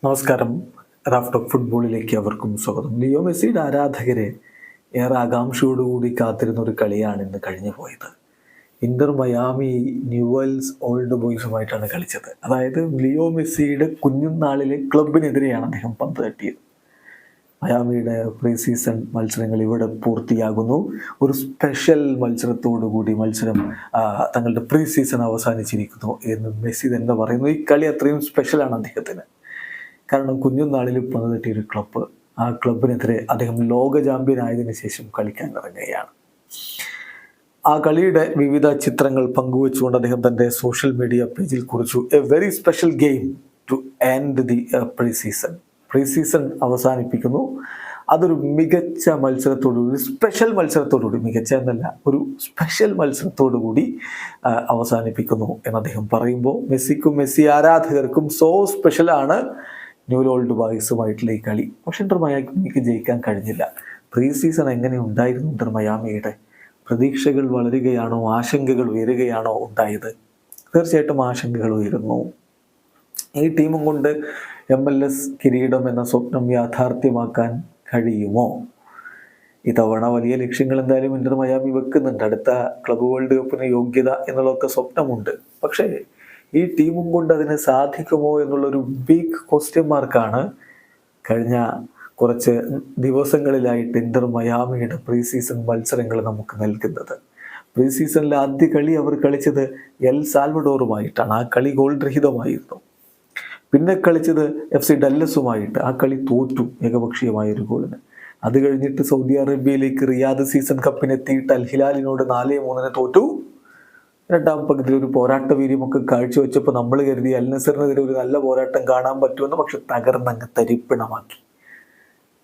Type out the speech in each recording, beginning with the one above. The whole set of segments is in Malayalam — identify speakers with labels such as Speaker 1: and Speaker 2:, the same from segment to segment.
Speaker 1: നമസ്കാരം. റാഫ് ടോക്ക് ഫുട്ബോളിലേക്ക് അവർക്കും സ്വാഗതം. ലിയോ മെസ്സിയുടെ ആരാധകരെ ഏറെ ആകാംക്ഷയോടുകൂടി കാത്തിരുന്ന ഒരു കളിയാണ് ഇന്ന് കഴിഞ്ഞു പോയത്. ഇന്റർ മയാമി ന്യൂവെൽസ് ഓൾഡ് ബോയ്സുമായിട്ടാണ് കളിച്ചത്. അതായത് ലിയോ മെസ്സിയുടെ കുഞ്ഞുനാളിലെ ക്ലബിനെതിരെയാണ് അദ്ദേഹം പന്ത് തട്ടിയത്. മയാമിയുടെ പ്രീ സീസൺ മത്സരങ്ങൾ ഇവിടെ പൂർത്തിയാകുന്നു. ഒരു സ്പെഷ്യൽ മത്സരത്തോടുകൂടി മത്സരം തങ്ങളുടെ പ്രീ സീസൺ അവസാനിച്ചിരിക്കുന്നു എന്ന് മെസ്സി തന്നെ പറയുന്നു. ഈ കളി അത്രയും സ്പെഷ്യലാണ് അദ്ദേഹത്തിന്. കാരണം കുഞ്ഞുനാളിൽ പന്ത് തട്ടിയൊരു ക്ലബ്ബ്, ആ ക്ലബിനെതിരെ അദ്ദേഹം ലോക ചാമ്പ്യൻ ആയതിനു ശേഷം കളിക്കാൻ ഇറങ്ങുകയാണ്. ആ കളിയുടെ വിവിധ ചിത്രങ്ങൾ പങ്കുവെച്ചുകൊണ്ട് അദ്ദേഹം തൻ്റെ സോഷ്യൽ മീഡിയ പേജിൽ കുറിച്ചു, a very special game to end the pre season. Pre season അവസാനിപ്പിക്കുന്നു. അതൊരു മികച്ച മത്സരത്തോടുകൂടി, സ്പെഷ്യൽ മത്സരത്തോടുകൂടി, മികച്ച എന്നല്ല, ഒരു സ്പെഷ്യൽ മത്സരത്തോടുകൂടി അവസാനിപ്പിക്കുന്നു എന്ന് അദ്ദേഹം പറയുമ്പോൾ മെസ്സിക്കും മെസ്സി ആരാധകർക്കും സോ സ്പെഷ്യലാണ് ന്യൂ ഓൾഡ് ബോയ്സുമായിട്ടുള്ള ഈ കളി. പക്ഷെ ഇന്റർ മയാമിക്ക് ജയിക്കാൻ കഴിഞ്ഞില്ല. പ്രീ സീസൺ എങ്ങനെ ഉണ്ടായിരുന്നു ഇന്റർ മയാമിയുടെ? പ്രതീക്ഷകൾ വളരുകയാണോ, ആശങ്കകൾ ഉയരുകയാണോ ഉണ്ടായത്? തീർച്ചയായിട്ടും ആശങ്കകൾ ഉയരുന്നു. ഈ ടീമും കൊണ്ട് MLS കിരീടം എന്ന സ്വപ്നം യാഥാർത്ഥ്യമാക്കാൻ കഴിയുമോ? ഇത്തവണ വലിയ ലക്ഷ്യങ്ങൾ എന്തായാലും ഇന്റർ മയാമി വെക്കുന്നുണ്ട്. അടുത്ത ക്ലബ് വേൾഡ് കപ്പിന് യോഗ്യത എന്നുള്ളതൊക്കെ സ്വപ്നമുണ്ട്. പക്ഷേ ഈ ടീമും കൊണ്ട് അതിന് സാധിക്കുമോ എന്നുള്ളൊരു ബിഗ് ക്വസ്റ്റ്യൻ മാർക്കാണ് കഴിഞ്ഞ കുറച്ച് ദിവസങ്ങളിലായിട്ട് ഇന്റർ മയാമിയുടെ പ്രീ സീസൺ മത്സരങ്ങൾ നമുക്ക് നൽകുന്നത്. പ്രീ സീസണിലെ ആദ്യ കളി അവർ കളിച്ചത് എൽ സാൽവഡോറുമായിട്ടാണ്. ആ കളി ഗോൾ രഹിതമായിരുന്നു. പിന്നെ കളിച്ചത് FC ഡല്ലസുമായിട്ട്. ആ കളി തോറ്റു ഏകപക്ഷീയമായ ഒരു ഗോളിന്. അത് കഴിഞ്ഞിട്ട് സൗദി അറേബ്യയിലേക്ക് റിയാദ് സീസൺ കപ്പിനെത്തിയിട്ട് അൽ ഹിലാലിനോട് 4-3 തോറ്റു. രണ്ടാം പകുതിയിൽ ഒരു പോരാട്ട വീര്യമൊക്കെ കാഴ്ചവെച്ചപ്പോൾ നമ്മൾ കരുതി അൽ നസറിനെതിരെ ഒരു നല്ല പോരാട്ടം കാണാൻ പറ്റുമെന്ന്. പക്ഷെ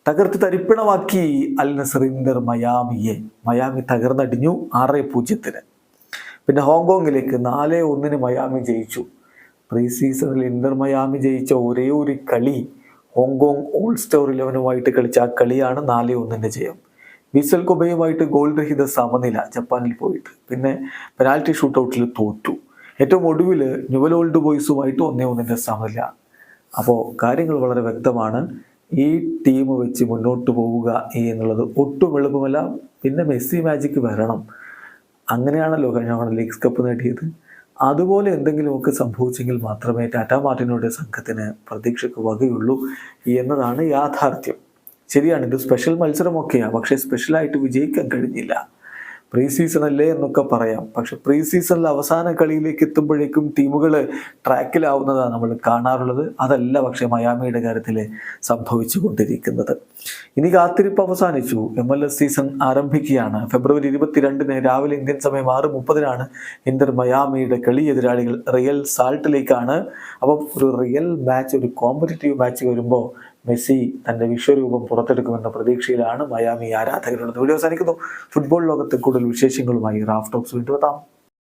Speaker 1: തകർത്ത് തരിപ്പിണമാക്കി അൽ നസർ ഇന്റർ മയാമിയെ. മയാമി തകർന്നടിഞ്ഞു 6-0. പിന്നെ ഹോങ്കോങ്ങിലേക്ക് 4-1 മയാമി ജയിച്ചു. പ്രീ സീസണിൽ ഇന്റർ മയാമി ജയിച്ച ഒരേ ഒരു കളി ഹോങ്കോങ് ഓൾ സ്റ്റാർ 11 കളിച്ച ആ കളിയാണ് 4-1 ജയം. വിസൽ കൊബയുമായിട്ട് ഗോൾ രഹിത സമനില ജപ്പാനിൽ പോയിട്ട്. പിന്നെ പെനാൽറ്റി ഷൂട്ടൗട്ടിൽ തോറ്റു. ഏറ്റവും ഒടുവിൽ ന്യൂവൽ ഓൾഡ് ബോയ്സുമായിട്ട് 1-1 സമനില. അപ്പോൾ കാര്യങ്ങൾ വളരെ വ്യക്തമാണ്. ഈ ടീം വെച്ച് മുന്നോട്ട് പോവുക എന്നുള്ളത് ഒട്ടും എളുപ്പമല്ല. പിന്നെ മെസ്സി മാജിക്ക് വരണം. അങ്ങനെയാണല്ലോ കഴിഞ്ഞ ലീഗ്സ് കപ്പ് നേടിയത്. അതുപോലെ എന്തെങ്കിലുമൊക്കെ സംഭവിച്ചെങ്കിൽ മാത്രമേ ടാറ്റ മാർട്ടിനോയുടെ സംഘത്തിന് പ്രതീക്ഷയ്ക്ക് വകയുള്ളൂ എന്നതാണ് യാഥാർത്ഥ്യം. ശരിയാണ്, ഇത് സ്പെഷ്യൽ മത്സരമൊക്കെയാണ്. പക്ഷേ സ്പെഷ്യലായിട്ട് വിജയിക്കാൻ കഴിഞ്ഞില്ല. പ്രീ സീസൺ അല്ലേ എന്നൊക്കെ പറയാം. പക്ഷെ പ്രീ സീസണിൽ അവസാന കളിയിലേക്ക് എത്തുമ്പോഴേക്കും ടീമുകൾ ട്രാക്കിലാവുന്നതാണ് നമ്മൾ കാണാറുള്ളത്. അതല്ല പക്ഷേ മയാമിയുടെ കാര്യത്തിൽ സംഭവിച്ചു കൊണ്ടിരിക്കുന്നത്. ഇനി കാത്തിരിപ്പ് അവസാനിച്ചു. MLS സീസൺ ആരംഭിക്കുകയാണ്. ഫെബ്രുവരി 22 രാവിലെ ഇന്ത്യൻ സമയം 6:30 ഇന്റർ മയാമിയുടെ കളി. എതിരാളികൾ റിയൽ സാൾട്ട് ലേക്കാണ്. അപ്പം ഒരു റിയൽ മാച്ച്, ഒരു കോമ്പറ്റീറ്റീവ് മാച്ച് വരുമ്പോൾ മെസ്സി തൻ്റെ വിശ്വരൂപം പുറത്തെടുക്കുമെന്ന പ്രതീക്ഷയിലാണ് മയാമി ആരാധകരുള്ളത്. വീഡിയോ അവസാനിക്കുന്നു. ഫുട്ബോൾ ലോകത്തെ കൂടുതൽ വിശേഷങ്ങളുമായി റാഫ് ടോക്സ് വീണ്ടും എത്താം.